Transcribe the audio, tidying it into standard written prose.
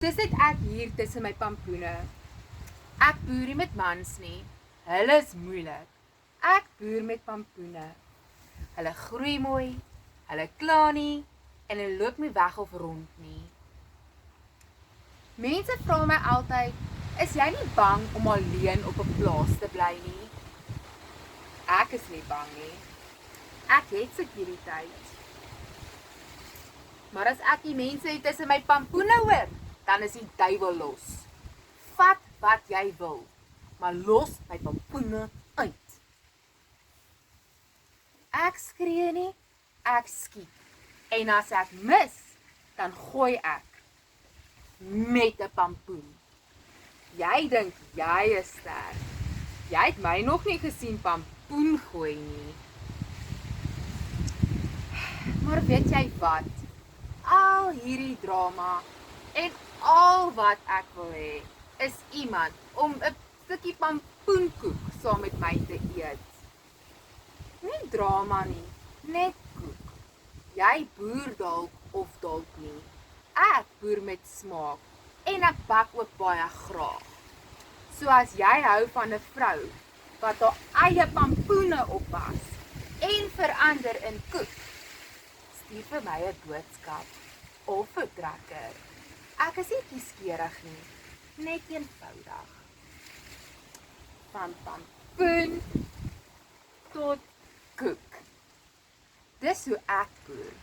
Dis net ek hier tussen my pampoene. Ek boer nie met mans nie. Hulle is moeilik. Ek boer met pampoene. Hulle groei mooi, hulle kla nie en hulle loop nie weg of rond nie. Mense vra my altyd, is jy nie bang om alleen op 'n plaas te bly nie? Ek is nie bang nie. Ek het sekuriteit. Maar as ek die mense het tussen my pampoene hoor, dan is die duiwel los. Vat wat jy wil, maar los my pampoene uit. Ek skree nie, ek skiet. En as ek mis, dan gooi ek met 'n pampoen. Jy dink jy is sterk. Jy het my nog nie gesien pampoen gooi nie. Maar weet jy wat? Al hierdie drama en al wat ek wil hê, is iemand om 'n stukkie pampoenkoek saam met my te eet. Nie drama nie, net koek. Jy boer dalk of dalk nie. Ek boer met smaak en ek bak ook baie graag. So as jy hou van 'n vrou wat haar eie pampoene oppas en verander in koek, stuur vir my 'n boodskap of 'n trekker. Ek is nie kieskeurig nie, net eenvoudig. Van pampoen tot koek. Dis hoe ek boer.